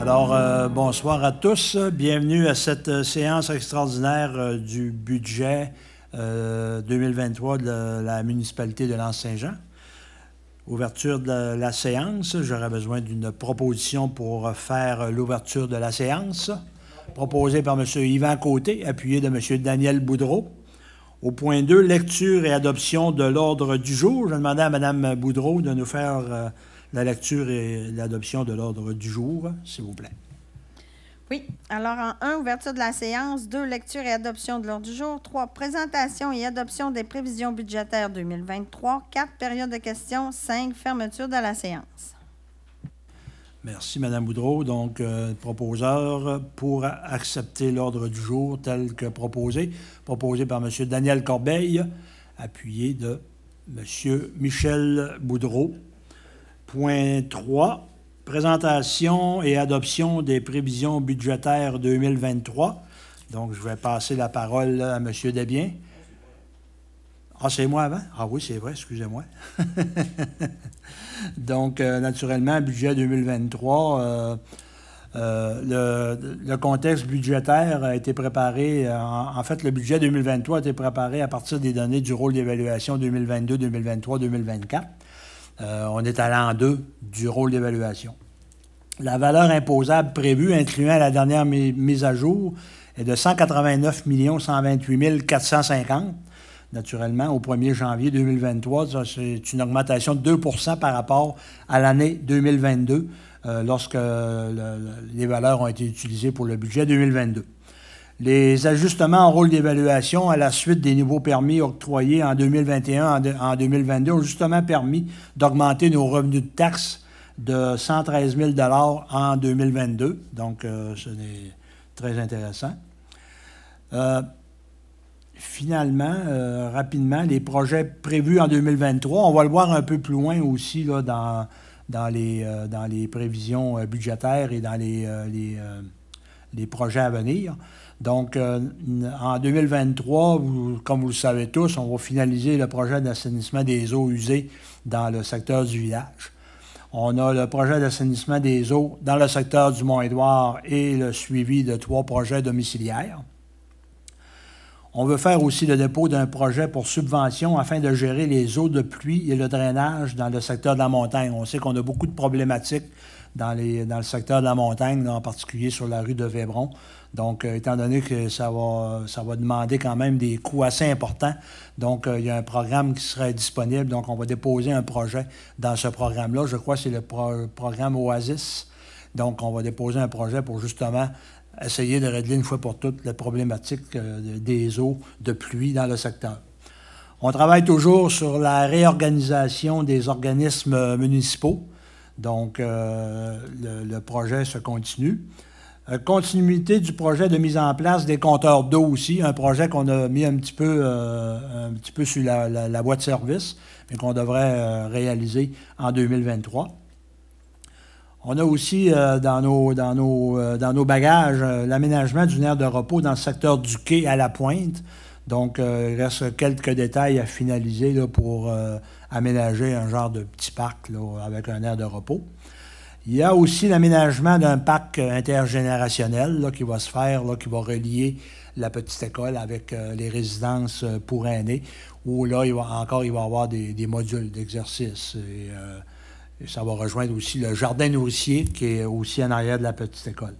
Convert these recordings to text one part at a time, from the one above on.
Alors, bonsoir à tous. Bienvenue à cette séance extraordinaire du budget 2023 de la municipalité de L'Anse-Saint-Jean. Ouverture de la séance. J'aurais besoin d'une proposition pour faire l'ouverture de la séance. Proposée par M. Yvan Côté, appuyé de M. Daniel Boudreau. Au point 2, lecture et adoption de l'ordre du jour. Je vais demander à Mme Boudreau de nous faire la lecture et l'adoption de l'ordre du jour, s'il vous plaît. Oui. Alors, en 1, ouverture de la séance. 2, lecture et adoption de l'ordre du jour. 3, présentation et adoption des prévisions budgétaires 2023. 4, période de questions. 5, fermeture de la séance. Merci, Mme Boudreau. Donc, proposeur pour accepter l'ordre du jour tel que proposé. Proposé par M. Daniel Corbeil, appuyé de M. Michel Boudreau. Point 3, présentation et adoption des prévisions budgétaires 2023. Donc, je vais passer la parole à M. Desbiens. Ah, c'est moi avant? Ah oui, c'est vrai, excusez-moi. Donc, naturellement, budget 2023, le contexte budgétaire a été préparé, en fait, le budget 2023 a été préparé à partir des données du rôle d'évaluation 2022, 2023, 2024. On est à l'an 2 du rôle d'évaluation. La valeur imposable prévue, incluant la dernière mise à jour, est de 189 128 450. Naturellement, au 1er janvier 2023, c'est une augmentation de 2 % par rapport à l'année 2022, lorsque les valeurs ont été utilisées pour le budget 2022. Les ajustements en rôle d'évaluation à la suite des nouveaux permis octroyés en 2021 en 2022 ont justement permis d'augmenter nos revenus de taxes de 113 000 $ en 2022. Donc, ce n'est très intéressant. Finalement, rapidement, les projets prévus en 2023, on va le voir un peu plus loin aussi là, dans les prévisions budgétaires et dans les projets à venir. Donc, en 2023, comme vous le savez tous, on va finaliser le projet d'assainissement des eaux usées dans le secteur du village. On a le projet d'assainissement des eaux dans le secteur du Mont-Édouard et le suivi de 3 projets domiciliaires. On veut faire aussi le dépôt d'un projet pour subvention afin de gérer les eaux de pluie et le drainage dans le secteur de la montagne. On sait qu'on a beaucoup de problématiques dans le secteur de la montagne, là, en particulier sur la rue de Vébron. Donc, étant donné que ça va demander quand même des coûts assez importants, donc il y a un programme qui serait disponible. Donc, on va déposer un projet dans ce programme-là. Je crois que c'est le programme Oasis. Donc, on va déposer un projet pour justement essayer de régler une fois pour toutes la problématique des eaux de pluie dans le secteur. On travaille toujours sur la réorganisation des organismes municipaux. Donc, le projet se continue. Continuité du projet de mise en place des compteurs d'eau aussi, un projet qu'on a mis un petit peu sur la voie de service, mais qu'on devrait réaliser en 2023. On a aussi dans nos bagages l'aménagement d'une aire de repos dans le secteur du quai à la Pointe. Donc, il reste quelques détails à finaliser là, pour aménager un genre de petit parc là, avec un aire de repos. Il y a aussi l'aménagement d'un parc intergénérationnel là, qui va se faire, là, qui va relier la petite école avec les résidences pour aînés, où là, il va y avoir des modules d'exercice. Et ça va rejoindre aussi le jardin nourricier qui est aussi en arrière de la petite école.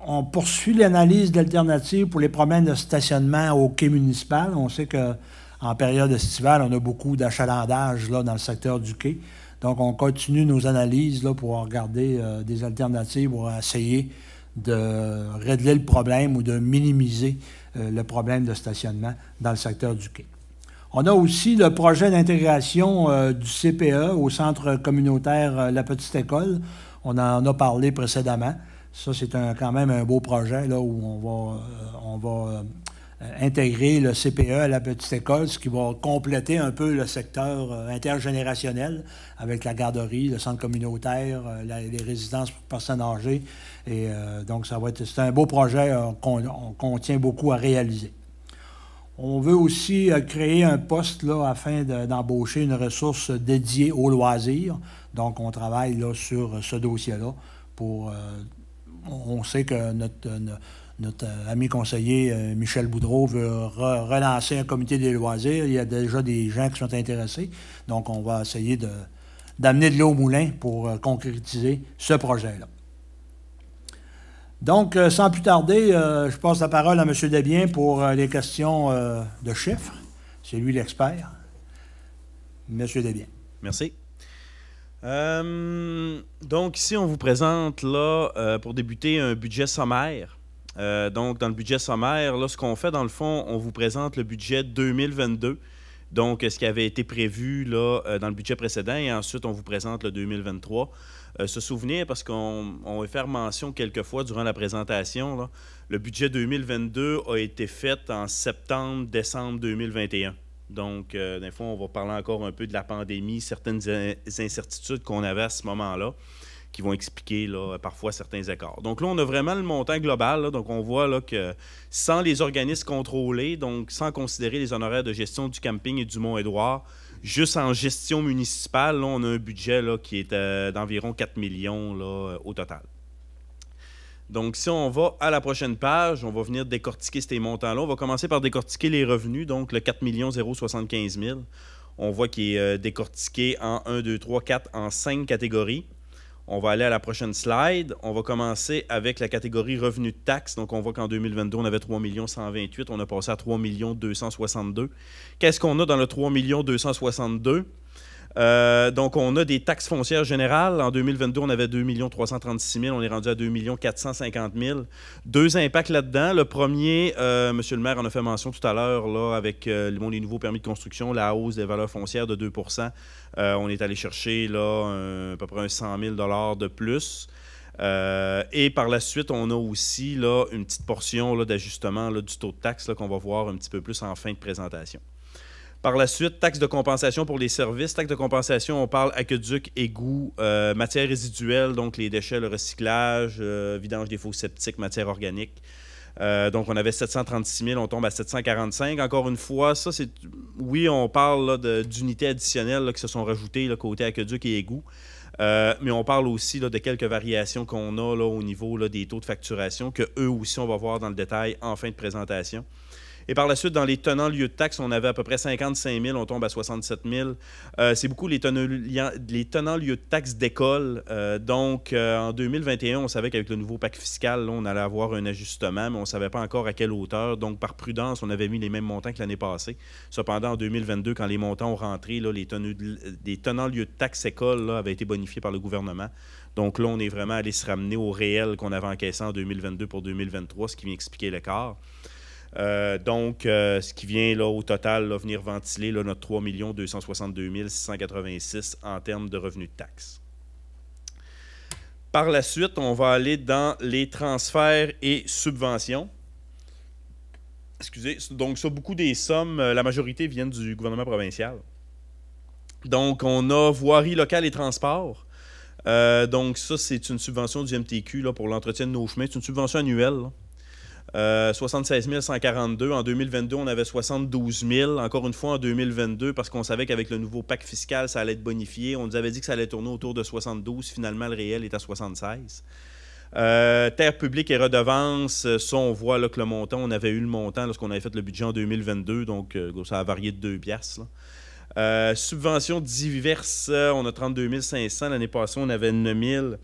On poursuit l'analyse d'alternatives pour les problèmes de stationnement au quai municipal. On sait qu'en période estivale, on a beaucoup d'achalandage là, dans le secteur du quai. Donc, on continue nos analyses là, pour regarder des alternatives pour essayer de régler le problème ou de minimiser le problème de stationnement dans le secteur du quai. On a aussi le projet d'intégration du CPE au centre communautaire La Petite École. On en a parlé précédemment. Ça, c'est quand même un beau projet là, où on va intégrer le CPE à la petite école, ce qui va compléter un peu le secteur intergénérationnel avec la garderie, le centre communautaire, les résidences pour personnes âgées. Et donc, c'est un beau projet qu'on tient beaucoup à réaliser. On veut aussi créer un poste là, afin d'embaucher une ressource dédiée aux loisirs. Donc, on travaille là, sur ce dossier-là. On sait que notre ami conseiller Michel Boudreau veut relancer un comité des loisirs. Il y a déjà des gens qui sont intéressés. Donc, on va essayer d'amener de l'eau au moulin pour concrétiser ce projet-là. Donc, sans plus tarder, je passe la parole à M. Desbiens pour les questions de chiffres. C'est lui l'expert. M. Desbiens. Merci. Donc, ici, on vous présente, là, pour débuter, un budget sommaire. Donc, dans le budget sommaire, là, ce qu'on fait, dans le fond, on vous présente le budget 2022. Donc, ce qui avait été prévu là, dans le budget précédent, et ensuite, on vous présente le 2023. Se souvenir, parce qu'on va faire mention quelquefois durant la présentation, là, le budget 2022 a été fait en septembre-décembre 2021. Donc, des fois, on va parler encore un peu de la pandémie, certaines incertitudes qu'on avait à ce moment-là, qui vont expliquer là, parfois certains écarts. Donc là, on a vraiment le montant global. Là, donc, on voit là, que sans les organismes contrôlés, donc sans considérer les honoraires de gestion du camping et du Mont-Édouard, juste en gestion municipale, là, on a un budget là, qui est d'environ 4 millions là, au total. Donc, si on va à la prochaine page, on va venir décortiquer ces montants-là. On va commencer par décortiquer les revenus, donc le 4 075 000. On voit qu'il est décortiqué en 1, 2, 3, 4, en 5 catégories. On va aller à la prochaine slide. On va commencer avec la catégorie revenus de taxes. Donc, on voit qu'en 2022, on avait 3 128 000. On a passé à 3 262 000. Qu'est-ce qu'on a dans le 3 262 000? Donc, on a des taxes foncières générales. En 2022, on avait 2 336 000. On est rendu à 2 450 000. Deux impacts là-dedans. Le premier, M. le maire en a fait mention tout à l'heure là, avec les nouveaux permis de construction, la hausse des valeurs foncières de 2 on est allé chercher là, à peu près 100 000 $ de plus. Et par la suite, on a aussi là, une petite portion là, d'ajustement là, du taux de taxe là, qu'on va voir un petit peu plus en fin de présentation. Par la suite, taxe de compensation pour les services. Taxe de compensation, on parle aqueduc, égout, matières résiduelles, donc les déchets, le recyclage, vidange des fosses septiques, matières organiques. Donc, on avait 736 000, on tombe à 745 000. Encore une fois, ça, c'est... Oui, on parle d'unités additionnelles là, qui se sont rajoutées là, côté aqueduc et égout. Mais on parle aussi là, de quelques variations qu'on a là, au niveau là, des taux de facturation, qu'eux aussi, on va voir dans le détail en fin de présentation. Et par la suite, dans les tenants lieux de taxes, on avait à peu près 55 000, on tombe à 67 000. C'est beaucoup les tenants lieux de taxes d'école. Donc, en 2021, on savait qu'avec le nouveau pacte fiscal, là, on allait avoir un ajustement, mais on ne savait pas encore à quelle hauteur. Donc, par prudence, on avait mis les mêmes montants que l'année passée. Cependant, en 2022, quand les montants ont rentré, là, les tenants lieux de taxes école là, avaient été bonifiés par le gouvernement. Donc là, on est vraiment allé se ramener au réel qu'on avait encaissé en 2022 pour 2023, ce qui vient expliquer l'écart. Donc, ce qui vient là, au total là, venir ventiler là, notre 3 262 686 en termes de revenus de taxes. Par la suite, on va aller dans les transferts et subventions. Excusez, donc ça, beaucoup des sommes, la majorité viennent du gouvernement provincial. Donc, on a voirie locale et transport. Donc, ça, c'est une subvention du MTQ là, pour l'entretien de nos chemins. C'est une subvention annuelle, là. 76 142. En 2022, on avait 72 000. Encore une fois, en 2022, parce qu'on savait qu'avec le nouveau pacte fiscal, ça allait être bonifié. On nous avait dit que ça allait tourner autour de 72. Finalement, le réel est à 76. Terres publiques et redevances, ça, on voit là, que le montant, on avait eu le montant lorsqu'on avait fait le budget en 2022. Donc, ça a varié de 2 piastres. Subventions diverses, on a 32 500. L'année passée, on avait 9 000.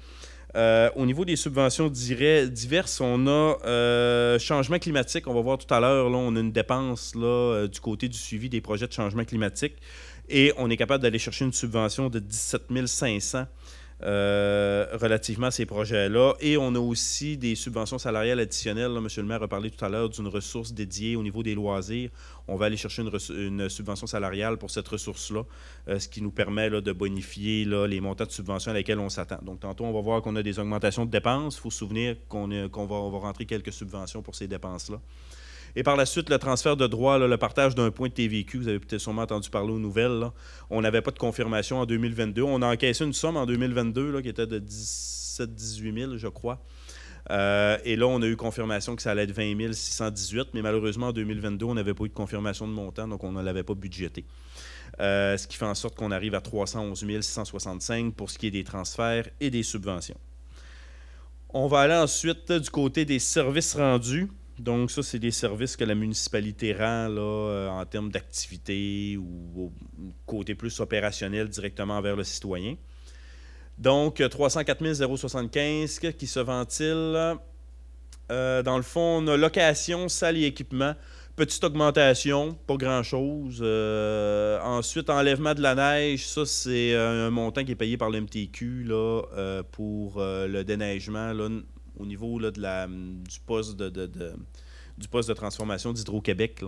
Au niveau des subventions diverses, on a changement climatique. On va voir tout à l'heure, là, on a une dépense là, du côté du suivi des projets de changement climatique. Et on est capable d'aller chercher une subvention de 17 500 relativement à ces projets-là. Et on a aussi des subventions salariales additionnelles. Là, M. le maire a parlé tout à l'heure d'une ressource dédiée au niveau des loisirs. On va aller chercher une subvention salariale pour cette ressource-là, ce qui nous permet là, de bonifier là, les montants de subventions à lesquels on s'attend. Donc, tantôt, on va voir qu'on a des augmentations de dépenses. Il faut se souvenir qu'on va rentrer quelques subventions pour ces dépenses-là. Et par la suite, le transfert de droits, là, le partage d'un point de TVQ, vous avez peut-être sûrement entendu parler aux nouvelles. Là. On n'avait pas de confirmation en 2022. On a encaissé une somme en 2022 là, qui était de 17-18 000, je crois. Et là, on a eu confirmation que ça allait être 20 618, mais malheureusement, en 2022, on n'avait pas eu de confirmation de montant, donc on ne l'avait pas budgété. Ce qui fait en sorte qu'on arrive à 311 665 pour ce qui est des transferts et des subventions. On va aller ensuite du côté des services rendus. Donc ça, c'est des services que la municipalité rend là, en termes d'activité ou côté plus opérationnel directement envers le citoyen. Donc, 304 075 qui se ventile. Dans le fond, on a location, salle et équipement. Petite augmentation, pas grand-chose. Ensuite, enlèvement de la neige, ça, c'est un montant qui est payé par le MTQ là, pour le déneigement là, au niveau là, du poste de transformation d'Hydro-Québec.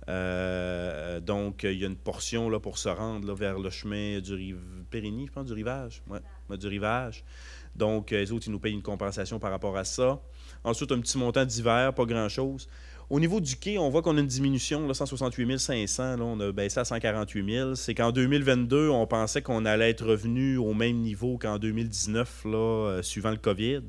Donc, il y a une portion là, pour se rendre là, vers le chemin du Périgny, je pense, du rivage. Ouais, du rivage. Donc, les autres, ils nous payent une compensation par rapport à ça. Ensuite, un petit montant d'hiver, pas grand-chose. Au niveau du quai, on voit qu'on a une diminution, là, 168 500, là, on a baissé à 148 000. C'est qu'en 2022, on pensait qu'on allait être revenu au même niveau qu'en 2019, là, suivant le COVID.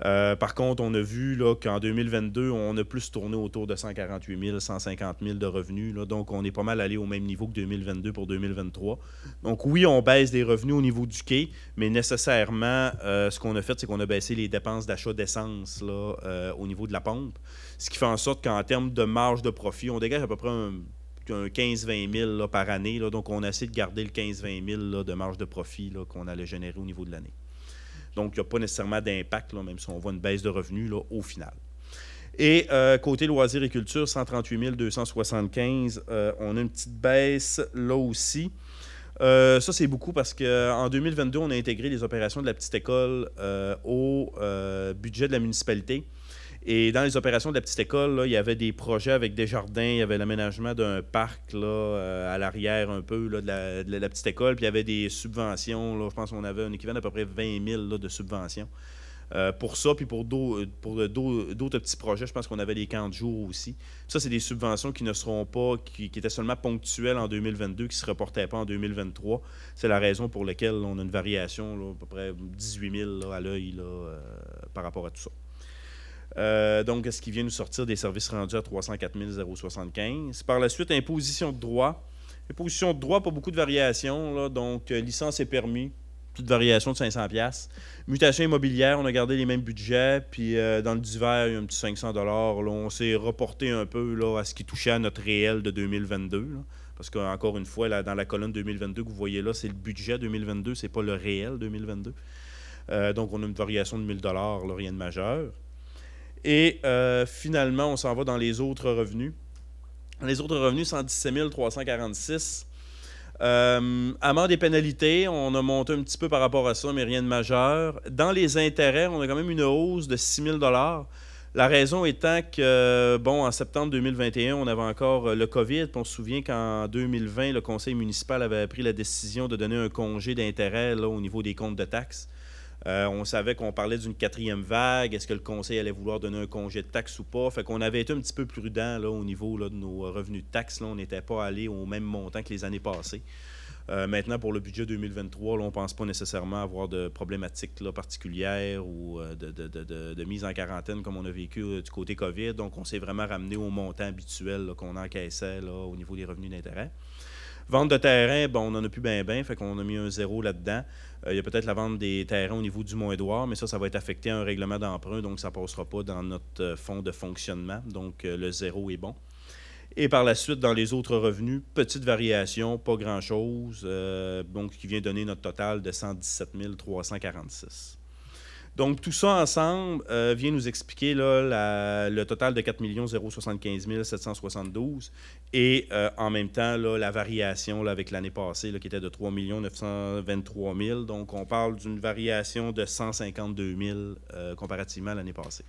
Par contre, on a vu là, qu'en 2022, on a plus tourné autour de 148 000, 150 000 de revenus. Là, donc, on est pas mal allé au même niveau que 2022 pour 2023. Donc, oui, on baisse des revenus au niveau du quai, mais nécessairement, ce qu'on a fait, c'est qu'on a baissé les dépenses d'achat d'essence là, au niveau de la pompe. Ce qui fait en sorte qu'en termes de marge de profit, on dégage à peu près un 15-20 000 là, par année. Là, donc, on a essayé de garder le 15-20 000 là, de marge de profit là, qu'on allait générer au niveau de l'année. Donc, il n'y a pas nécessairement d'impact, là, même si on voit une baisse de revenus là, au final. Et côté loisirs et culture, 138 275, on a une petite baisse là aussi. Ça, c'est beaucoup parce qu'en 2022, on a intégré les opérations de la petite école au budget de la municipalité. Et dans les opérations de la petite école, là, il y avait des projets avec des jardins, il y avait l'aménagement d'un parc là, à l'arrière un peu là, de la petite école, puis il y avait des subventions. Là, je pense qu'on avait un équivalent d'à peu près 20 000 là, de subventions. Pour ça, puis pour d'autres petits projets, je pense qu'on avait des camps de jour aussi. Ça, c'est des subventions qui ne seront pas, qui étaient seulement ponctuelles en 2022, qui ne se reportaient pas en 2023. C'est la raison pour laquelle on a une variation là, à peu près 18 000 là, à l'œil là, par rapport à tout ça. Donc, ce qui vient nous sortir des services rendus à 304 075. Par la suite, imposition de droit. Imposition de droit, pas beaucoup de variations. Là, donc, licence et permis, petite variation de 500 $. Mutation immobilière, on a gardé les mêmes budgets. Puis, dans le divers, il y a un petit 500 $. Là, on s'est reporté un peu là, à ce qui touchait à notre réel de 2022. Là, parce qu'encore une fois, là, dans la colonne 2022 que vous voyez là, c'est le budget 2022, c'est pas le réel 2022. Donc, on a une variation de 1 000 $, là, rien de majeur. Et finalement, on s'en va dans les autres revenus. Les autres revenus, 117 346. Amendes et pénalités, on a monté un petit peu par rapport à ça, mais rien de majeur. Dans les intérêts, on a quand même une hausse de 6 000 $. La raison étant que, bon, en septembre 2021, on avait encore le COVID. Puis on se souvient qu'en 2020, le conseil municipal avait pris la décision de donner un congé d'intérêt là, au niveau des comptes de taxes. On savait qu'on parlait d'une 4e vague. Est-ce que le conseil allait vouloir donner un congé de taxes ou pas? Fait qu'on avait été un petit peu prudent là, au niveau là, de nos revenus de taxes. Là, on n'était pas allé au même montant que les années passées. Maintenant, pour le budget 2023, là, on ne pense pas nécessairement avoir de problématiques là, particulières ou de mise en quarantaine comme on a vécu du côté COVID. Donc, on s'est vraiment ramené au montant habituel là, qu'on encaissait là, au niveau des revenus d'intérêt. Vente de terrain, bon, on n'en a plus bien, fait qu'on a mis un 0 là-dedans. Il y a peut-être la vente des terrains au niveau du Mont-Édouard, mais ça va être affecté à un règlement d'emprunt, donc ça ne passera pas dans notre fonds de fonctionnement. Donc, le 0 est bon. Et par la suite, dans les autres revenus, petite variation, pas grand-chose, donc qui vient donner notre total de 117 346. Donc, tout ça ensemble vient nous expliquer là, le total de 4 075 772 et en même temps là, la variation là, avec l'année passée là, qui était de 3 923 000. Donc, on parle d'une variation de 152 000 comparativement à l'année passée.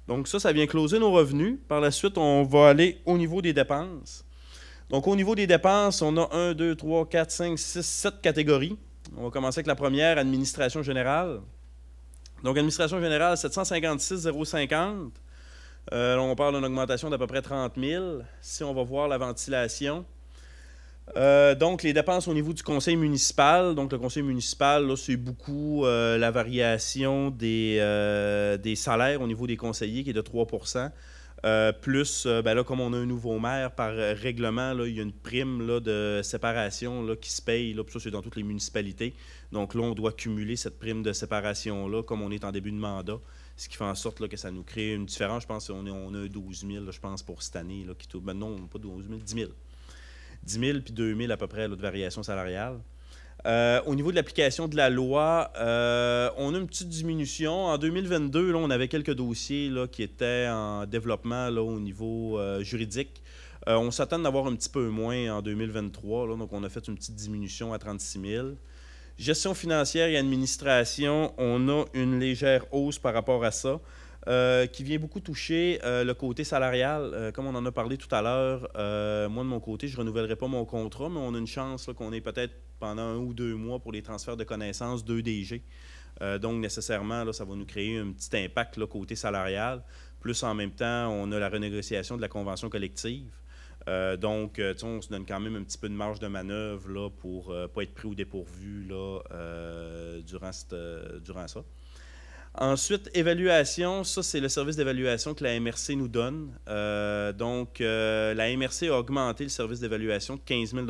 Donc, ça vient closer nos revenus. Par la suite, on va aller au niveau des dépenses. Donc, au niveau des dépenses, on a 1, 2, 3, 4, 5, 6, 7 catégories. On va commencer avec la première, administration générale. Donc, administration générale, 756 050. On parle d'une augmentation d'à peu près 30 000. Si on va voir la ventilation, donc les dépenses au niveau du conseil municipal. Donc le conseil municipal, là, c'est beaucoup la variation des salaires au niveau des conseillers qui est de 3 plus, là, comme on a un nouveau maire, par règlement, là, il y a une prime là, de séparation là, qui se paye. Là, puis ça, c'est dans toutes les municipalités. Donc là, on doit cumuler cette prime de séparation-là, comme on est en début de mandat. Ce qui fait en sorte là, que ça nous crée une différence. Je pense qu'on a 12 000, là, je pense, pour cette année. Là, non, pas 12 000, 10 000. 10 000 puis 2 000 à peu près là, de variation salariale. Au niveau de l'application de la loi, on a une petite diminution. En 2022, là, on avait quelques dossiers là, qui étaient en développement là, au niveau juridique. On s'attend d'avoir un petit peu moins en 2023. Là, donc, on a fait une petite diminution à 36 000. Gestion financière et administration, on a une légère hausse par rapport à ça. Qui vient beaucoup toucher le côté salarial. Comme on en a parlé tout à l'heure, moi, de mon côté, je ne renouvellerai pas mon contrat, mais on a une chance là, qu'on ait peut-être pendant 1 ou 2 mois pour les transferts de connaissances 2 DG. Donc, nécessairement, là, ça va nous créer un petit impact là, côté salarial. Plus, en même temps, on a la renégociation de la convention collective. Donc, on se donne quand même un petit peu de marge de manœuvre là, pour ne pas être pris au dépourvu là, durant ça. Ensuite, évaluation, ça c'est le service d'évaluation que la MRC nous donne. La MRC a augmenté le service d'évaluation de 15 000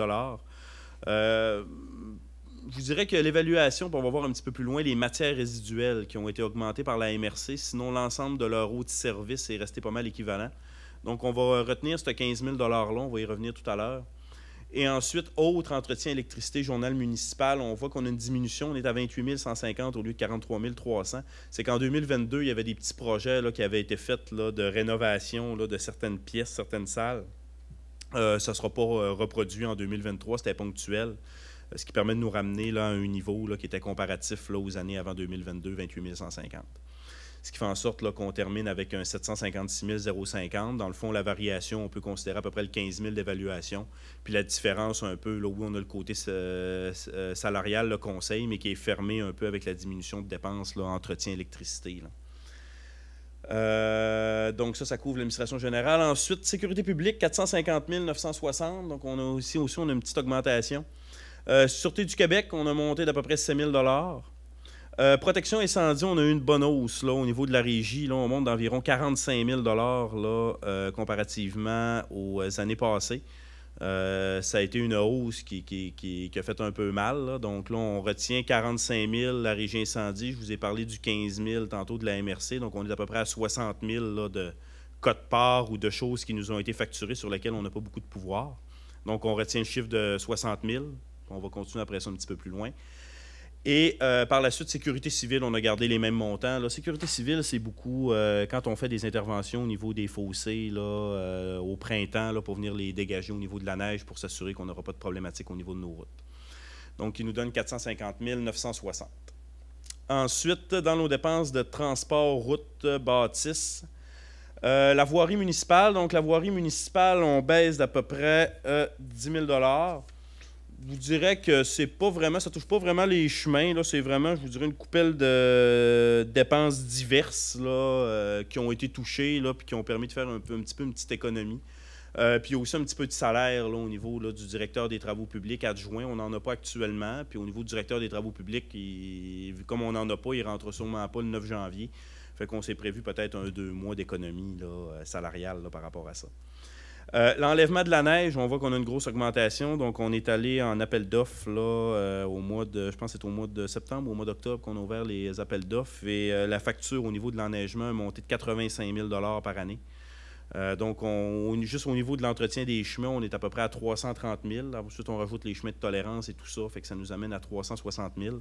Je vous dirais que l'évaluation, on va voir un petit peu plus loin, les matières résiduelles qui ont été augmentées par la MRC, sinon l'ensemble de leur autre service est resté pas mal équivalent. Donc, on va retenir ce 15 000 $-là, on va y revenir tout à l'heure. Et ensuite, autre entretien électricité, journal municipal, on voit qu'on a une diminution, on est à 28 150 au lieu de 43 300. C'est qu'en 2022, il y avait des petits projets là, qui avaient été faits là, de rénovation là, de certaines pièces, certaines salles. Ça ne sera pas reproduit en 2023, c'était ponctuel, ce qui permet de nous ramener là, à un niveau là, qui était comparatif là, aux années avant 2022, 28 150. Ce qui fait en sorte là, qu'on termine avec un 756 050. Dans le fond, la variation, on peut considérer à peu près le 15 000 d'évaluation. Puis la différence un peu, là où on a le côté salarial, le conseil, mais qui est fermé un peu avec la diminution de dépenses, là, entretien, électricité. Là. Donc ça couvre l'administration générale. Ensuite, sécurité publique, 450 960. Donc on a aussi on a une petite augmentation. Sûreté du Québec, on a monté d'à peu près 7 000 $. Protection incendie, on a eu une bonne hausse là, au niveau de la régie. Là, on monte d'environ 45 000 là, comparativement aux années passées. Ça a été une hausse qui a fait un peu mal. Là. Donc là, on retient 45 000 la régie incendie. Je vous ai parlé du 15 000 tantôt de la MRC. Donc on est à peu près à 60 000 là, de cotes-parts ou de choses qui nous ont été facturées sur lesquelles on n'a pas beaucoup de pouvoir. Donc on retient le chiffre de 60 000. On va continuer après ça un petit peu plus loin. Et par la suite, sécurité civile, on a gardé les mêmes montants. La sécurité civile, c'est beaucoup quand on fait des interventions au niveau des fossés là, au printemps là, pour venir les dégager au niveau de la neige pour s'assurer qu'on n'aura pas de problématique au niveau de nos routes. Donc, il nous donne 450 960. Ensuite, dans nos dépenses de transport, route, bâtisse, la voirie municipale. Donc, la voirie municipale, on baisse d'à peu près 10 000 $. Je vous dirais que c'est pas vraiment, ça touche pas vraiment les chemins. Là, c'est vraiment, je vous dirais, une coupelle de dépenses diverses là, qui ont été touchées et qui ont permis de faire un petit peu une petite économie. Puis il y a aussi un petit peu de salaire là, au niveau là, du directeur des travaux publics adjoint. On n'en a pas actuellement. Puis au niveau du directeur des travaux publics, comme on n'en a pas, il ne rentre sûrement pas le 9 janvier. Fait qu'on s'est prévu peut-être 1-2 mois d'économie là, salariale là, par rapport à ça. L'enlèvement de la neige, on voit qu'on a une grosse augmentation. Donc, on est allé en appel d'offres au mois de, je pense que c'est au mois de septembre ou au mois d'octobre qu'on a ouvert les appels d'offres. Et la facture au niveau de l'enneigement a monté de 85 000 $ par année. Donc, juste au niveau de l'entretien des chemins, on est à peu près à 330 000. Ensuite, on rajoute les chemins de tolérance et tout ça. Fait que ça nous amène à 360 000.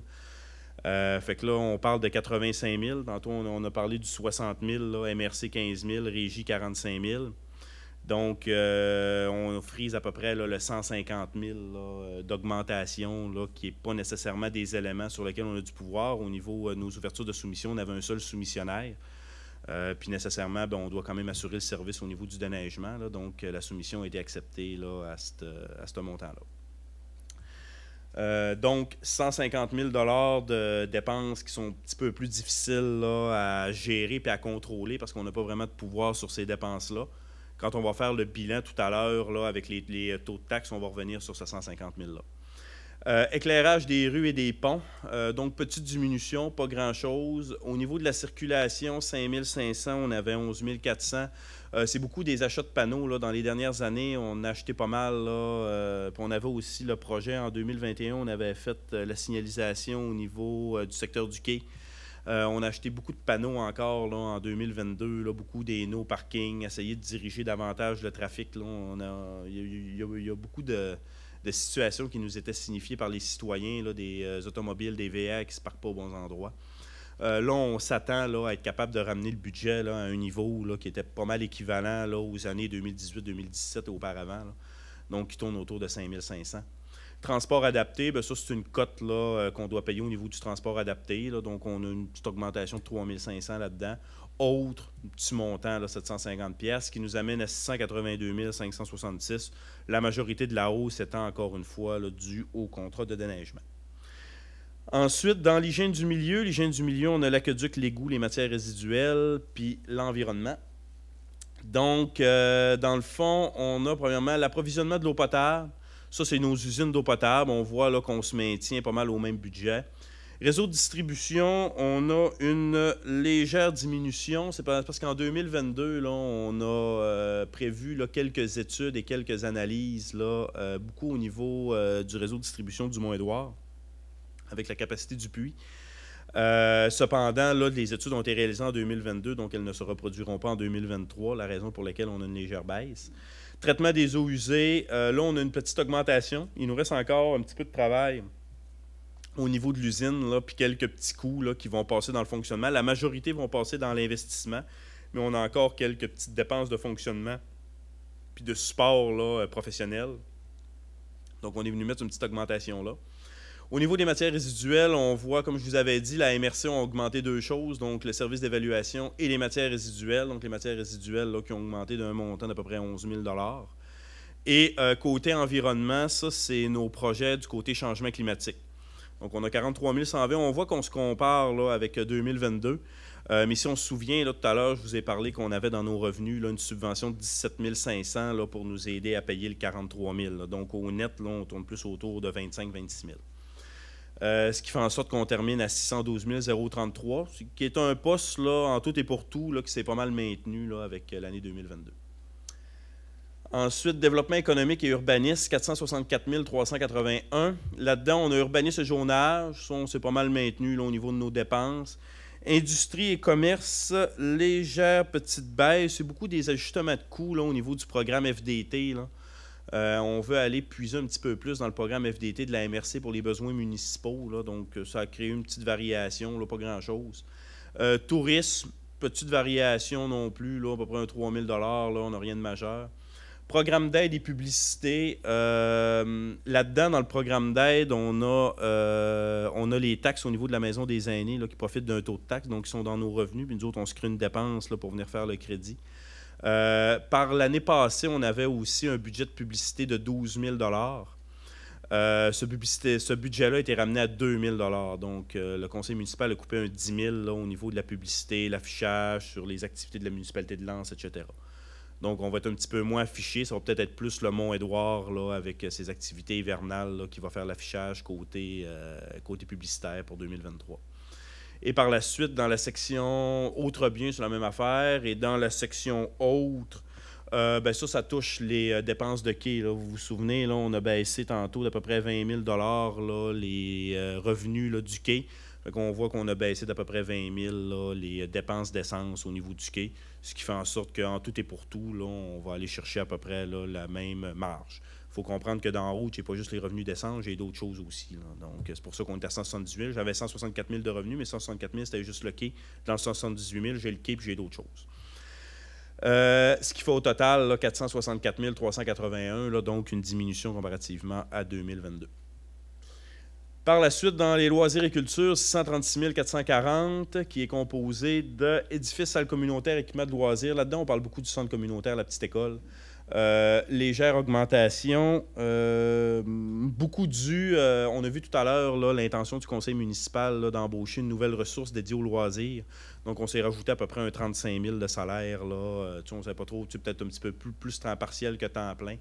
Fait que là, on parle de 85 000. Tantôt, on a parlé du 60 000, là, MRC 15 000, Régie 45 000. Donc, on frise à peu près là, le 150 000 d'augmentation, là, qui n'est pas nécessairement des éléments sur lesquels on a du pouvoir. Au niveau de nos ouvertures de soumission, on avait un seul soumissionnaire. Puis nécessairement, on doit quand même assurer le service au niveau du déneigement. Là, donc, la soumission a été acceptée là, à ce montant-là. Donc, 150 000 de dépenses qui sont un petit peu plus difficiles là, à gérer et à contrôler parce qu'on n'a pas vraiment de pouvoir sur ces dépenses-là. Quand on va faire le bilan tout à l'heure là, avec les taux de taxes, on va revenir sur ces 150 000-là. Éclairage des rues et des ponts, donc petite diminution, pas grand-chose. Au niveau de la circulation, 5 500, on avait 11 400. C'est beaucoup des achats de panneaux. Là. Dans les dernières années, on a acheté pas mal. Puis on avait aussi le projet en 2021, on avait fait la signalisation au niveau du secteur du quai. On a acheté beaucoup de panneaux encore là, en 2022, là, beaucoup des no parking, essayer de diriger davantage le trafic. Il y a beaucoup de situations qui nous étaient signifiées par les citoyens, là, des automobiles, des VR qui ne se parquent pas aux bons endroits. Là, on s'attend là, à être capable de ramener le budget là, à un niveau là, qui était pas mal équivalent là, aux années 2018-2017 et auparavant, là. Donc qui tourne autour de 5 500. Transport adapté, bien, ça, c'est une cote qu'on doit payer au niveau du transport adapté. Là, donc, on a une petite augmentation de 3 500 là-dedans. Autre petit montant, là, 750 pièces, qui nous amène à 682 566. La majorité de la hausse étant, encore une fois, là, due au contrat de déneigement. Ensuite, dans l'hygiène du milieu, on a l'aqueduc, l'égout, les matières résiduelles, puis l'environnement. Donc, dans le fond, on a premièrement l'approvisionnement de l'eau potable. Ça, c'est nos usines d'eau potable. On voit là, qu'on se maintient pas mal au même budget. Réseau de distribution, on a une légère diminution. C'est parce qu'en 2022, là, on a prévu là, quelques études et quelques analyses, là, beaucoup au niveau du réseau de distribution du Mont-Édouard, avec la capacité du puits. Cependant, là, les études ont été réalisées en 2022, donc elles ne se reproduiront pas en 2023, la raison pour laquelle on a une légère baisse. Traitement des eaux usées, là, on a une petite augmentation. Il nous reste encore un petit peu de travail au niveau de l'usine, puis quelques petits coûts là, qui vont passer dans le fonctionnement. La majorité vont passer dans l'investissement, mais on a encore quelques petites dépenses de fonctionnement puis de support là, professionnel. Donc, on est venu mettre une petite augmentation là. Au niveau des matières résiduelles, on voit, comme je vous avais dit, la MRC a augmenté deux choses, donc le service d'évaluation et les matières résiduelles. Donc, les matières résiduelles là, qui ont augmenté d'un montant d'à peu près 11 000 $. Et côté environnement, ça, c'est nos projets du côté changement climatique. Donc, on a 43 120. On voit qu'on se compare là, avec 2022. Mais si on se souvient, là, tout à l'heure, je vous ai parlé qu'on avait dans nos revenus là, une subvention de 17 500 là, pour nous aider à payer le 43 000. Là. Donc, au net, là, on tourne plus autour de 25-26 000. Ce qui fait en sorte qu'on termine à 612 033, qui est un poste là, en tout et pour tout là, qui s'est pas mal maintenu là, avec l'année 2022. Ensuite, développement économique et urbanisme, 464 381. Là-dedans, on a urbanisme et jaunage, ça, on s'est pas mal maintenu là, au niveau de nos dépenses. Industrie et commerce, légère petite baisse. C'est beaucoup des ajustements de coûts là, au niveau du programme FDT, là. On veut aller puiser un petit peu plus dans le programme FDT de la MRC pour les besoins municipaux. Là, donc, ça a créé une petite variation, là, pas grand-chose. Tourisme, petite variation non plus, là, à peu près un 3 000 $, là, on n'a rien de majeur. Programme d'aide et publicité. Là-dedans, dans le programme d'aide, on a les taxes au niveau de la maison des aînés là, qui profitent d'un taux de taxe, donc ils sont dans nos revenus. Puis nous autres, on se crée une dépense là, pour venir faire le crédit. Par l'année passée, on avait aussi un budget de publicité de 12 000 $. Ce budget-là a été ramené à 2 000 $. Donc, le conseil municipal a coupé un 10 000 là, au niveau de la publicité, l'affichage sur les activités de la municipalité de Lens, etc. Donc, on va être un petit peu moins affiché. Ça va peut-être être plus le Mont-Édouard là, avec ses activités hivernales là, qui va faire l'affichage côté publicitaire pour 2023. Et par la suite, dans la section « Autres biens », c'est la même affaire. Et dans la section « Autres », ça touche les dépenses de quai. Là. Vous vous souvenez, là, on a baissé tantôt d'à peu près 20 000 $ là, les revenus là, du quai. On voit qu'on a baissé d'à peu près 20 000 là, les dépenses d'essence au niveau du quai, ce qui fait en sorte qu'en tout et pour tout, là, on va aller chercher à peu près là, la même marge. Il faut comprendre que dans la route, je n'ai pas juste les revenus d'essence, j'ai d'autres choses aussi. Là. Donc, c'est pour ça qu'on est à 178 000. J'avais 164 000 de revenus, mais 164 000, c'était juste le quai. Dans le 178 000, j'ai le quai et j'ai d'autres choses. Ce qui fait au total là, 464 381, là, donc une diminution comparativement à 2022. Par la suite, dans les loisirs et culture, 636 440, qui est composé d'édifices, salles communautaires, équipements de loisirs. Là-dedans, on parle beaucoup du centre communautaire, la petite école. Légère augmentation, beaucoup dû, on a vu tout à l'heure l'intention du conseil municipal d'embaucher une nouvelle ressource dédiée aux loisirs. Donc, on s'est rajouté à peu près un 35 000 de salaire. On ne sait pas trop, peut-être un petit peu plus temps partiel que temps plein.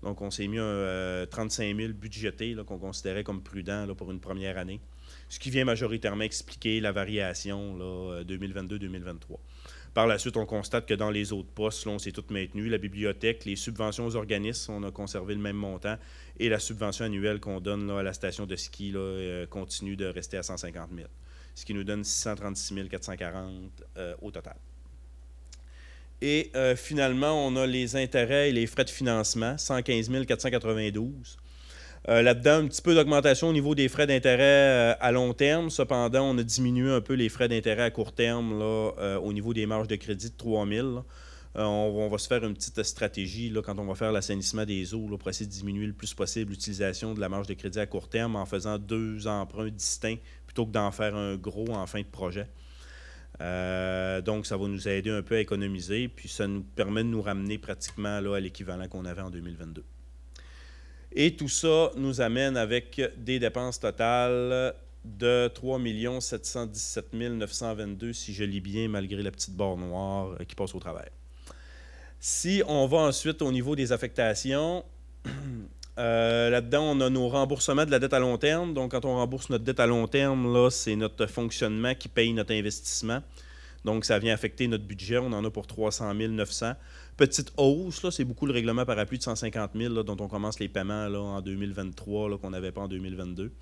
Donc, on s'est mis un 35 000 budgété qu'on considérait comme prudent pour une première année. Ce qui vient majoritairement expliquer la variation 2022-2023. Par la suite, on constate que dans les autres postes, là, on s'est tout maintenu. La bibliothèque, les subventions aux organismes, on a conservé le même montant. Et la subvention annuelle qu'on donne à la station de ski continue de rester à 150 000. Ce qui nous donne 636 440 au total. Et finalement, on a les intérêts et les frais de financement, 115 492. Là-dedans, un petit peu d'augmentation au niveau des frais d'intérêt à long terme. Cependant, on a diminué un peu les frais d'intérêt à court terme au niveau des marges de crédit de 3 000. On va se faire une petite stratégie quand on va faire l'assainissement des eaux pour essayer de diminuer le plus possible l'utilisation de la marge de crédit à court terme en faisant 2 emprunts distincts plutôt que d'en faire un gros en fin de projet. Donc, ça va nous aider un peu à économiser, puis ça nous permet de nous ramener pratiquement à l'équivalent qu'on avait en 2022. Et tout ça nous amène avec des dépenses totales de 3 717 922, si je lis bien, malgré la petite barre noire qui passe au travers. Si on va ensuite au niveau des affectations, là-dedans, on a nos remboursements de la dette à long terme. Donc, quand on rembourse notre dette à long terme, c'est notre fonctionnement qui paye notre investissement. Donc, ça vient affecter notre budget. On en a pour 300 900. Petite hausse, c'est beaucoup le règlement parapluie de 150 000 dont on commence les paiements en 2023 qu'on n'avait pas en 2022.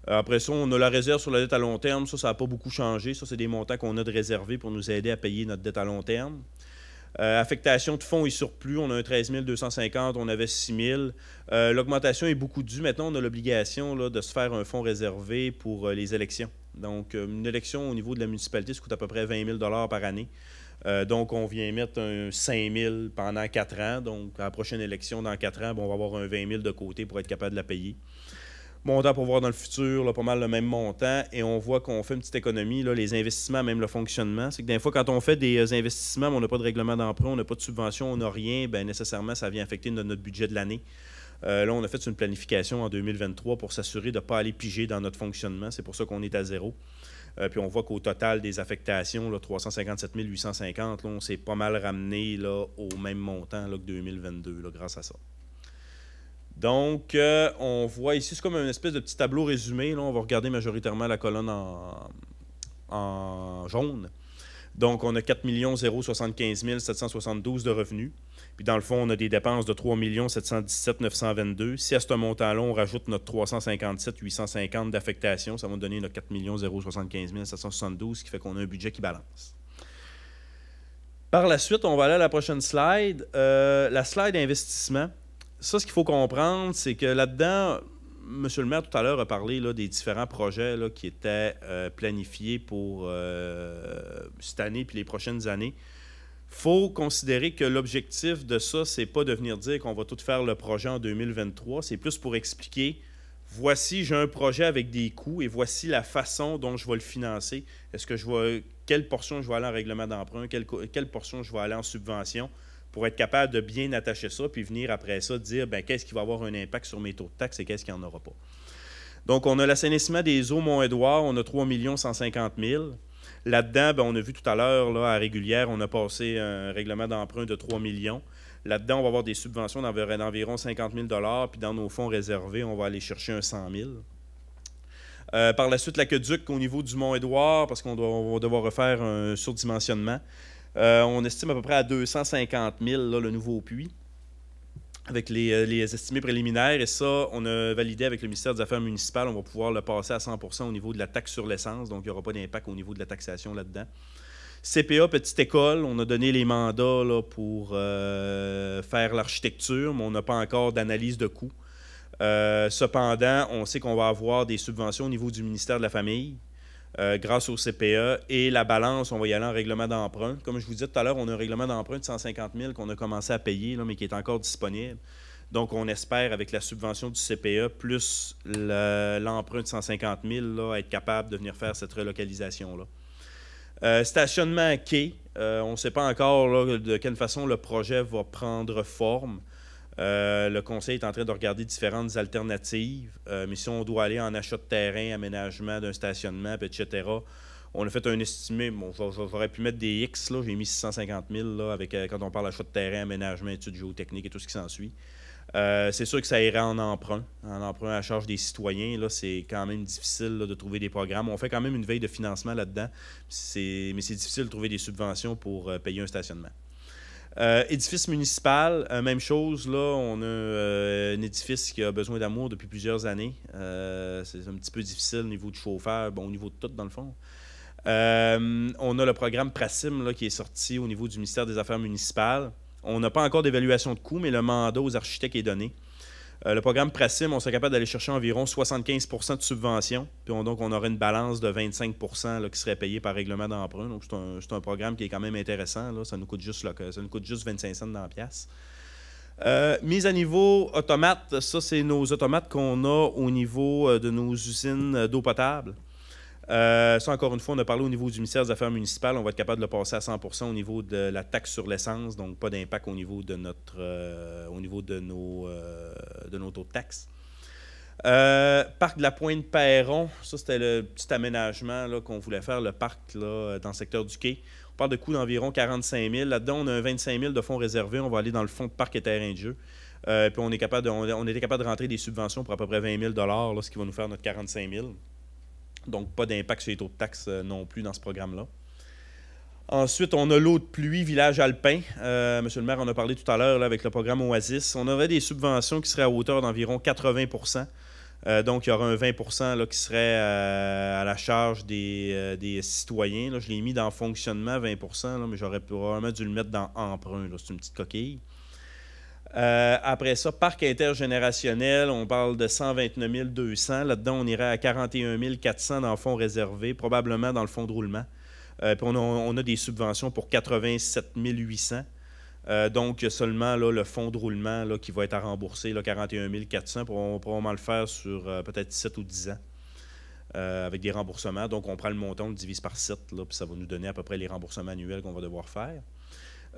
Après ça, on a la réserve sur la dette à long terme. Ça n'a pas beaucoup changé. Ça, c'est des montants qu'on a de réservés pour nous aider à payer notre dette à long terme. Affectation de fonds et surplus, on a un 13 250, on avait 6 000. L'augmentation est beaucoup due. Maintenant, on a l'obligation de se faire un fonds réservé pour les élections. Donc, une élection au niveau de la municipalité, ça coûte à peu près 20 000 par année. Donc, on vient mettre un 5 000 pendant 4 ans. Donc, à la prochaine élection, dans 4 ans, on va avoir un 20 000 de côté pour être capable de la payer. Montant pour voir dans le futur, pas mal le même montant. Et on voit qu'on fait une petite économie, les investissements, même le fonctionnement. C'est que des fois, quand on fait des investissements, mais on n'a pas de règlement d'emprunt, on n'a pas de subvention, on n'a rien, bien nécessairement, ça vient affecter notre budget de l'année. Là, on a fait une planification en 2023 pour s'assurer de ne pas aller piger dans notre fonctionnement. C'est pour ça qu'on est à zéro. Puis on voit qu'au total des affectations, 357 850, on s'est pas mal ramené au même montant que 2022 grâce à ça. Donc, on voit ici, c'est comme une espèce de petit tableau résumé. Là, on va regarder majoritairement la colonne en jaune. Donc, on a 4 075 772 de revenus. Puis, dans le fond, on a des dépenses de 3 717 922. Si à ce montant-là, on rajoute notre 357 850 d'affectation, ça va nous donner notre 4 075 772, ce qui fait qu'on a un budget qui balance. Par la suite, on va aller à la prochaine slide. La slide investissement. Ça, ce qu'il faut comprendre, c'est que là-dedans, M. le maire, tout à l'heure, a parlé des différents projets qui étaient planifiés pour cette année puis les prochaines années. Il faut considérer que l'objectif de ça, c'est pas de venir dire qu'on va tout faire le projet en 2023. C'est plus pour expliquer, voici, j'ai un projet avec des coûts et voici la façon dont je vais le financer. Est-ce que quelle portion je vais aller en règlement d'emprunt, quelle portion je vais aller en subvention, pour être capable de bien attacher ça, puis venir après ça dire qu'est-ce qui va avoir un impact sur mes taux de taxes et qu'est-ce qui n'en aura pas. Donc, on a l'assainissement des eaux Mont-Édouard, on a 3 150 000. Là-dedans, on a vu tout à l'heure, à Régulière, on a passé un règlement d'emprunt de 3 millions. Là-dedans, on va avoir des subventions d'environ 50 000 $, puis dans nos fonds réservés, on va aller chercher un 100 000. Par la suite, l'aqueduc au niveau du Mont-Édouard, parce qu'on va devoir refaire un surdimensionnement. On estime à peu près à 250 000 le nouveau puits, avec les estimés préliminaires. Et ça, on a validé avec le ministère des Affaires municipales. On va pouvoir le passer à 100 % au niveau de la taxe sur l'essence. Donc, il n'y aura pas d'impact au niveau de la taxation là-dedans. CPA, petite école, on a donné les mandats pour faire l'architecture, mais on n'a pas encore d'analyse de coûts. Cependant, on sait qu'on va avoir des subventions au niveau du ministère de la Famille. Grâce au CPE et la balance, on va y aller en règlement d'emprunt. Comme je vous disais tout à l'heure, on a un règlement d'emprunt de 150 000 qu'on a commencé à payer, mais qui est encore disponible. Donc, on espère, avec la subvention du CPE plus l'emprunt de 150 000, être capable de venir faire cette relocalisation-là. Stationnement à quai. On ne sait pas encore là, de quelle façon le projet va prendre forme. Le conseil est en train de regarder différentes alternatives. Mais si on doit aller en achat de terrain, aménagement d'un stationnement, etc., on a fait un estimé. Bon, j'aurais pu mettre des X. J'ai mis 650 000 là, avec, quand on parle d'achat de terrain, aménagement, études géotechniques et tout ce qui s'ensuit. C'est sûr que ça irait en emprunt à charge des citoyens. Là, c'est quand même difficile là, de trouver des programmes. On fait quand même une veille de financement là-dedans, mais c'est difficile de trouver des subventions pour payer un stationnement. Édifice municipal, même chose. Là, on a un édifice qui a besoin d'amour depuis plusieurs années. C'est un petit peu difficile au niveau du chauffeur, au niveau de tout, dans le fond. On a le programme Prasim là, qui est sorti au niveau du ministère des Affaires municipales. On n'a pas encore d'évaluation de coût, mais le mandat aux architectes est donné. Le programme Prasim, on serait capable d'aller chercher environ 75 % de subventions. Puis donc, on aurait une balance de 25 % là, qui serait payée par règlement d'emprunt. Donc, c'est un programme qui est quand même intéressant. Là. Ça nous coûte juste 25 cents dans la pièce. Mise à niveau automate, ça, c'est nos automates qu'on a au niveau de nos usines d'eau potable. Ça, encore une fois, on a parlé au niveau du ministère des Affaires municipales. On va être capable de le passer à 100 % au niveau de la taxe sur l'essence, donc pas d'impact au niveau de nos taux de taxe. Parc de la Pointe-Perron, ça, c'était le petit aménagement là, qu'on voulait faire, le parc là, dans le secteur du quai. On parle de coût d'environ 45 000. Là-dedans, on a un 25 000 de fonds réservés. On va aller dans le fonds de parc et terrain de jeu. Puis on était capable de rentrer des subventions pour à peu près 20 000 là, ce qui va nous faire notre 45 000. Donc, pas d'impact sur les taux de taxes non plus dans ce programme-là. Ensuite, on a l'eau de pluie, village alpin. Monsieur le maire en a parlé tout à l'heure avec le programme Oasis. On aurait des subventions qui seraient à hauteur d'environ 80 %. Donc, il y aura un 20 % là, qui serait à la charge des citoyens. Là, je l'ai mis dans fonctionnement, 20 % là, mais j'aurais probablement dû le mettre dans emprunt. C'est une petite coquille. Après ça, parc intergénérationnel, on parle de 129 200. Là-dedans, on irait à 41 400 dans le fonds réservé, probablement dans le fonds de roulement. Puis on a des subventions pour 87 800. Donc, il y a seulement là, le fonds de roulement là, qui va être à rembourser, là, 41 400. On va probablement le faire sur peut-être 7 ou 10 ans avec des remboursements. Donc, on prend le montant, on le divise par 7, là, puis ça va nous donner à peu près les remboursements annuels qu'on va devoir faire.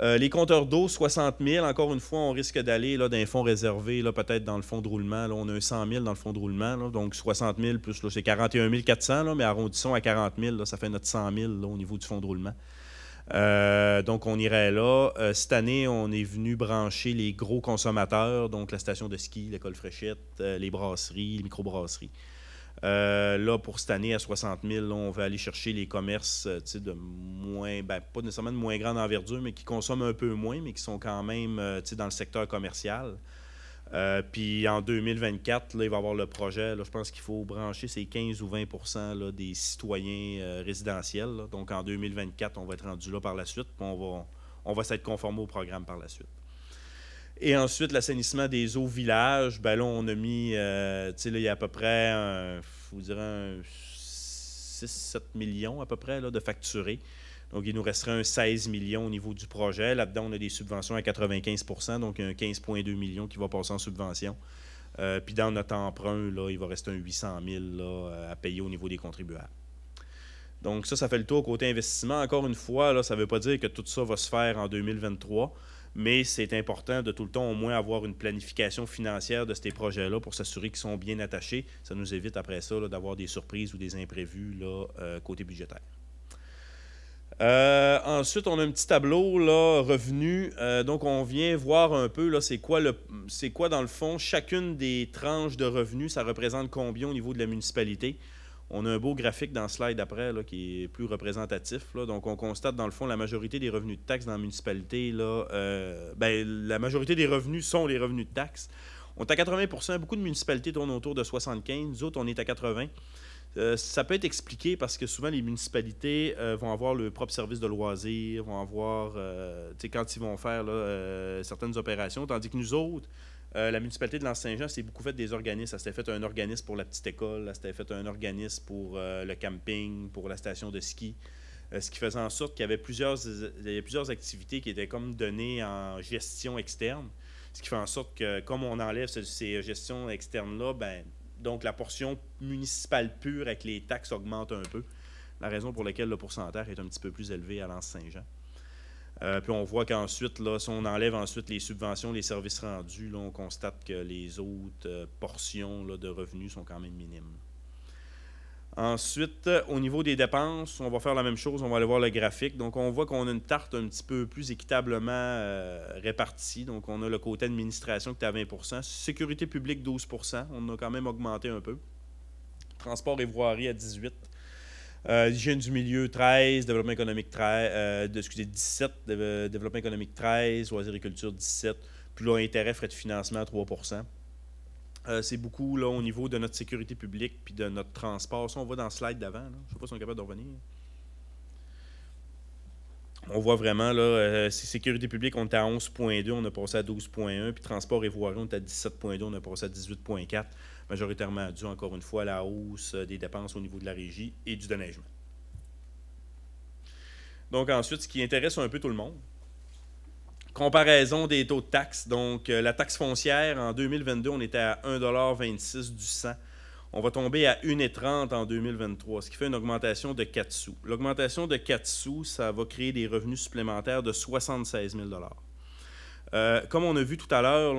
Les compteurs d'eau, 60 000. Encore une fois, on risque d'aller là, dans un fonds réservé, là, peut-être dans le fonds de roulement. Là, on a un 100 000 dans le fonds de roulement. Là, donc, 60 000 plus, là, c'est 41 400, là, mais arrondissons à 40 000. Là, ça fait notre 100 000 là, au niveau du fonds de roulement. Donc, on irait là. Cette année, on est venu brancher les gros consommateurs, donc la station de ski, l'école Fréchette, les brasseries, les microbrasseries. Là, pour cette année, à 60 000, là, on va aller chercher les commerces de moins, pas nécessairement de moins grande envergure, mais qui consomment un peu moins, mais qui sont quand même dans le secteur commercial. Puis en 2024, là, il va y avoir le projet. Là, je pense qu'il faut brancher ces 15 ou 20 % là, des citoyens résidentiels. Là. Donc en 2024, on va être rendu là par la suite. Puis on va s'être conformé au programme par la suite. Et ensuite, l'assainissement des eaux villages, là, on a mis, là, il y a à peu près, 6-7 millions à peu près là, de facturés. Donc, il nous resterait un 16 millions au niveau du projet. Là-dedans, on a des subventions à 95 %, donc un 15,2 millions qui va passer en subvention. Puis dans notre emprunt, là, il va rester un 800 000 là, à payer au niveau des contribuables. Donc, ça fait le tour côté investissement. Encore une fois, là, ça ne veut pas dire que tout ça va se faire en 2023. Mais c'est important de tout le temps au moins avoir une planification financière de ces projets-là pour s'assurer qu'ils sont bien attachés. Ça nous évite après ça là, d'avoir des surprises ou des imprévus là, côté budgétaire. Ensuite, on a un petit tableau là, revenus. Donc, on vient voir un peu là, c'est quoi dans le fond chacune des tranches de revenus. Ça représente combien au niveau de la municipalité. On a un beau graphique dans le slide après là, qui est plus représentatif. Là. Donc, on constate dans le fond la majorité des revenus de taxes dans la municipalité. Là, la majorité des revenus sont les revenus de taxes. On est à 80 %. Beaucoup de municipalités tournent autour de 75 %. Nous autres, on est à 80 %. Ça peut être expliqué parce que souvent, les municipalités vont avoir leur propre service de loisirs, vont avoir, quand ils vont faire là, certaines opérations, tandis que nous autres, la municipalité de l'Anse-Saint-Jean s'est beaucoup fait des organismes. Elle s'était fait un organisme pour la petite école, elle s'était fait un organisme pour le camping, pour la station de ski. Ce qui faisait en sorte qu'il y avait plusieurs activités qui étaient comme données en gestion externe. Ce qui fait en sorte que, comme on enlève ces gestions externes-là, donc la portion municipale pure avec les taxes augmente un peu. la raison pour laquelle le pourcentage est un petit peu plus élevé à l'Anse-Saint-Jean. Puis on voit qu'ensuite, là, si on enlève ensuite les subventions, les services rendus, là, on constate que les autres portions là, de revenus sont quand même minimes. Ensuite, au niveau des dépenses, on va faire la même chose, on va aller voir le graphique. Donc, on voit qu'on a une tarte un petit peu plus équitablement répartie. Donc, on a le côté administration qui est à 20 %, sécurité publique 12 %, on a quand même augmenté un peu. Transport et voirie à 18 %. Hygiène du milieu, 13, développement économique 17, développement économique 13, loisirs et culture 17, puis là, intérêt, frais de financement à 3 %. C'est beaucoup là, au niveau de notre sécurité publique puis de notre transport. Ça, on voit dans le slide d'avant. Je ne sais pas si on est capable de revenir. On voit vraiment, là, sécurité publique, on est à 11,2, on a passé à 12,1, puis transport et voirie, on est à 17,2, on a passé à 18,4, majoritairement dû, encore une fois, à la hausse des dépenses au niveau de la régie et du déneigement. Donc, ensuite, ce qui intéresse un peu tout le monde, comparaison des taux de taxes. Donc, la taxe foncière, en 2022, on était à 1,26 $ du 100. On va tomber à 1,30 $ en 2023, ce qui fait une augmentation de 4 sous. L'augmentation de 4 sous, ça va créer des revenus supplémentaires de 76 000 $. Comme on a vu tout à l'heure,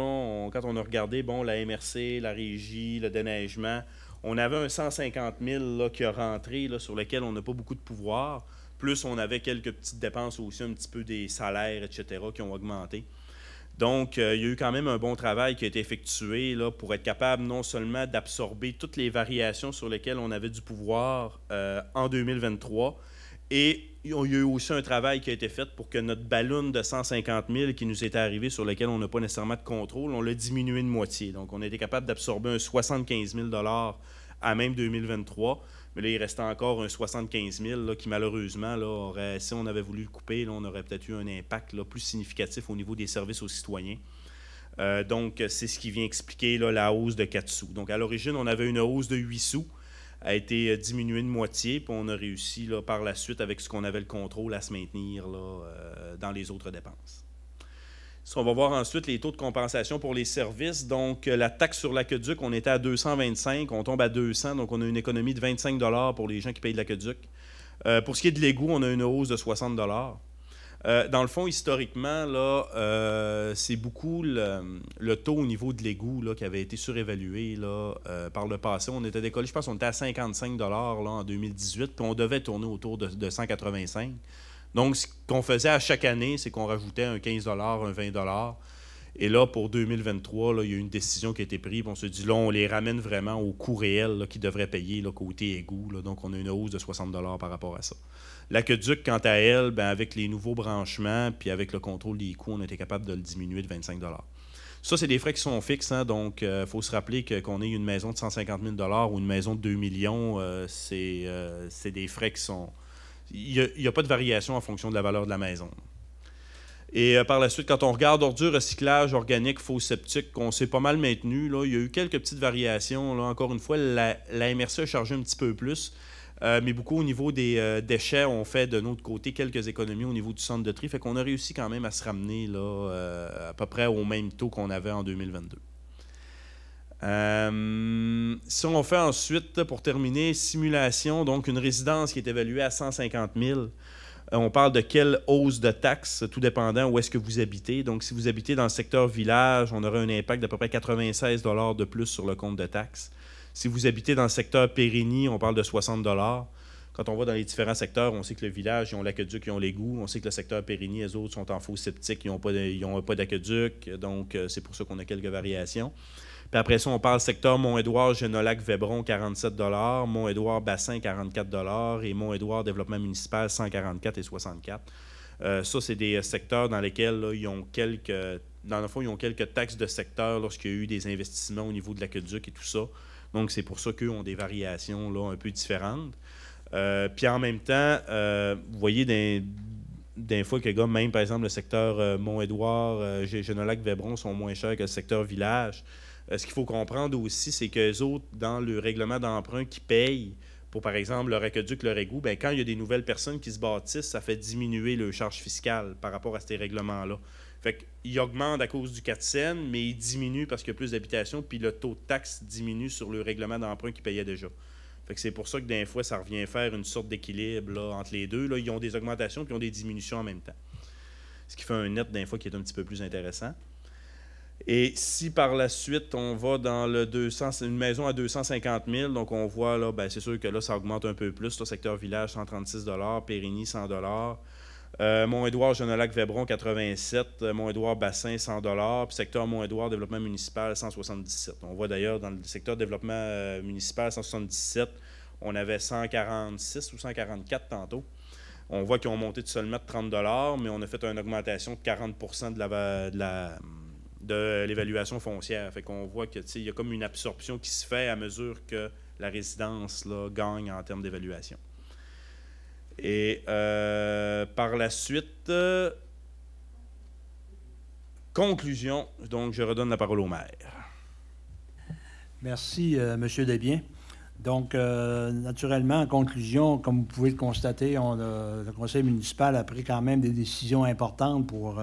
quand on a regardé la MRC, la régie, le déneigement, on avait un 150 000 là, qui a rentré, là, sur lequel on n'a pas beaucoup de pouvoir. Plus on avait quelques petites dépenses aussi, un petit peu des salaires, etc., qui ont augmenté. Donc, il y a eu quand même un bon travail qui a été effectué là, pour être capable non seulement d'absorber toutes les variations sur lesquelles on avait du pouvoir en 2023, et il y a eu aussi un travail qui a été fait pour que notre ballon de 150 000 qui nous était arrivé, sur lequel on n'a pas nécessairement de contrôle, on l'a diminué de moitié. Donc, on a été capable d'absorber un 75 000 $ à même 2023. Mais là, il restait encore un 75 000 là, qui, malheureusement, là, si on avait voulu le couper, là, on aurait peut-être eu un impact là, plus significatif au niveau des services aux citoyens. Donc, c'est ce qui vient expliquer là, la hausse de 4 sous. Donc, à l'origine, on avait une hausse de 8 sous, a été diminuée de moitié, puis on a réussi là, par la suite, avec ce qu'on avait le contrôle, à se maintenir là, dans les autres dépenses. On va voir ensuite les taux de compensation pour les services. Donc, la taxe sur l'aqueduc, on était à 225, on tombe à 200, donc on a une économie de 25 $ pour les gens qui payent de l'aqueduc. Pour ce qui est de l'égout, on a une hausse de 60 $. Dans le fond, historiquement, là, c'est beaucoup le taux au niveau de l'égout là, qui avait été surévalué là, par le passé. On était décollé, je pense qu'on était à 55 $ là, en 2018, puis on devait tourner autour de 185 $. Donc, ce qu'on faisait à chaque année, c'est qu'on rajoutait un 15 $, un 20 $. Et là, pour 2023, là, il y a eu une décision qui a été prise. On se dit, là, on les ramène vraiment au coût réel qu'ils devraient payer là, côté égout. Là. Donc, on a une hausse de 60 $ par rapport à ça. L'aqueduc, quant à elle, ben, avec les nouveaux branchements puis avec le contrôle des coûts, on a été capable de le diminuer de 25 $. Ça, c'est des frais qui sont fixes. Hein, donc, il faut se rappeler qu'on ait une maison de 150 000 $ ou une maison de 2 millions, c'est des frais qui sont... Il n'y a pas de variation en fonction de la valeur de la maison. Et par la suite, quand on regarde ordures, recyclage, organique, faux septique, on s'est pas mal maintenu. Là. Il y a eu quelques petites variations. Là. Encore une fois, la MRC a chargé un petit peu plus. Mais beaucoup au niveau des déchets, on fait de notre côté quelques économies au niveau du centre de tri. Fait qu'on a réussi quand même à se ramener là, à peu près au même taux qu'on avait en 2022. Si on fait ensuite, pour terminer, simulation, donc une résidence qui est évaluée à 150 000, on parle de quelle hausse de taxes, tout dépendant où est-ce que vous habitez. Donc, si vous habitez dans le secteur village, on aura un impact d'à peu près 96 $ de plus sur le compte de taxes. Si vous habitez dans le secteur Périgny, on parle de 60 $. Quand on va dans les différents secteurs, on sait que le village, ils ont l'aqueduc, ils ont l'égout. On sait que le secteur Périgny, les autres sont en faux septique, ils n'ont pas d'aqueduc. Donc, c'est pour ça qu'on a quelques variations. Puis après ça, on parle secteur Mont-Édouard, Génolac, Vébron, 47 $, Mont-Édouard, Bassin, 44 $ et Mont-Édouard, Développement municipal, 144 et 64 $. Ça, c'est des secteurs dans lesquels là, ils ont quelques taxes de secteur lorsqu'il y a eu des investissements au niveau de l'aqueduc et tout ça. Donc, c'est pour ça qu'eux ont des variations là, un peu différentes. Puis en même temps, vous voyez des fois que même, par exemple, le secteur Mont-Édouard, Génolac, Vébron sont moins chers que le secteur village. Ce qu'il faut comprendre aussi, c'est qu'eux autres, dans le règlement d'emprunt qui payent pour, par exemple, leur aqueduc, leur égout, bien, quand il y a des nouvelles personnes qui se bâtissent, ça fait diminuer leur charge fiscale par rapport à ces règlements-là. Fait qu'ils augmentent à cause du 4 cents, mais ils diminuent parce qu'il y a plus d'habitations, puis le taux de taxe diminue sur le règlement d'emprunt qu'ils payaient déjà. Fait que c'est pour ça que des fois, ça revient faire une sorte d'équilibre là, entre les deux. Là, ils ont des augmentations puis ils ont des diminutions en même temps. Ce qui fait un net des fois qui est un petit peu plus intéressant. Et si par la suite, on va dans le 200, une maison à 250 000, donc on voit là, c'est sûr que là, ça augmente un peu plus. Là, secteur village, 136 $, Périgny, 100 $. Mont-Édouard, Genolac-Vébron, 87 $. Mont-Édouard, Bassin, 100 $. Puis secteur Mont-Édouard, développement municipal, 177 $. On voit d'ailleurs dans le secteur développement municipal, 177 $, on avait 146 ou 144 tantôt. On voit qu'ils ont monté de seulement 30 $, mais on a fait une augmentation de 40 % de l'évaluation foncière. Fait qu'on voit qu'il y a comme une absorption qui se fait à mesure que la résidence là, gagne en termes d'évaluation. Et par la suite, conclusion. Donc, je redonne la parole au maire. Merci, M. Desbiens. Donc, naturellement, en conclusion, comme vous pouvez le constater, le conseil municipal a pris quand même des décisions importantes pour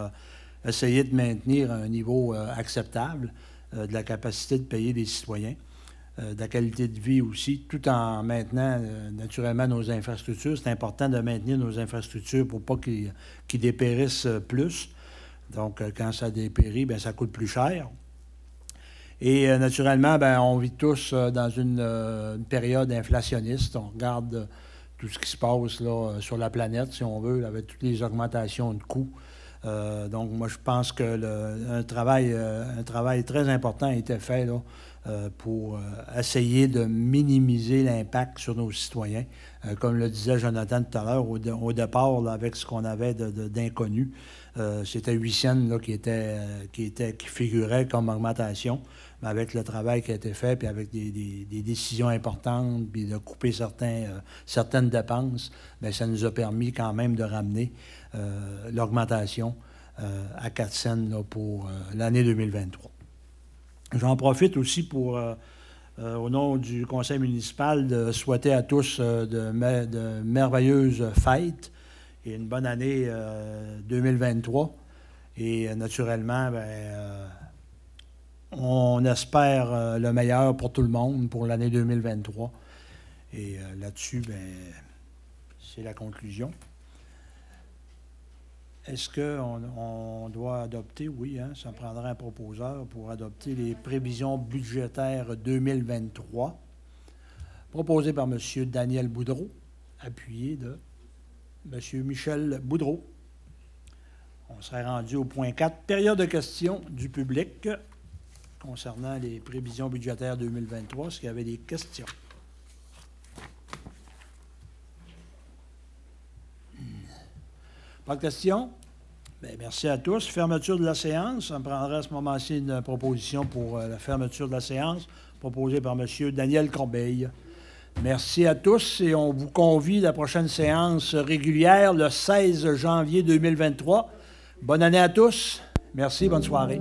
essayer de maintenir un niveau acceptable de la capacité de payer des citoyens, de la qualité de vie aussi, tout en maintenant naturellement nos infrastructures. C'est important de maintenir nos infrastructures pour pas qu'ils dépérissent plus. Donc, quand ça dépérit, ça coûte plus cher. Et naturellement, on vit tous dans une période inflationniste. On regarde tout ce qui se passe là, sur la planète, si on veut, avec toutes les augmentations de coûts. Donc, moi, je pense qu'un travail très important a été fait là, pour essayer de minimiser l'impact sur nos citoyens. Comme le disait Jonathan tout à l'heure, au départ, là, avec ce qu'on avait d'inconnu, c'était 8 cents là, qui figurait comme augmentation. Mais avec le travail qui a été fait, puis avec des décisions importantes, puis de couper certaines dépenses, ça nous a permis quand même de ramener l'augmentation à 4 cents là, pour l'année 2023. J'en profite aussi pour, au nom du conseil municipal, de souhaiter à tous de merveilleuses fêtes et une bonne année 2023. Et naturellement, on espère le meilleur pour tout le monde pour l'année 2023. Et là-dessus, c'est la conclusion. Est-ce qu'on doit adopter? Oui, ça prendra un proposeur pour adopter les prévisions budgétaires 2023, proposées par M. Daniel Boudreau, appuyé de M. Michel Boudreau. On serait rendu au point 4, période de questions du public concernant les prévisions budgétaires 2023. Est-ce qu'il y avait des questions? Pas de questions? Merci à tous. Fermeture de la séance. On prendra à ce moment-ci une proposition pour la fermeture de la séance, proposée par M. Daniel Corbeil. Merci à tous et on vous convie à la prochaine séance régulière le 16 janvier 2023. Bonne année à tous. Merci, bonne soirée.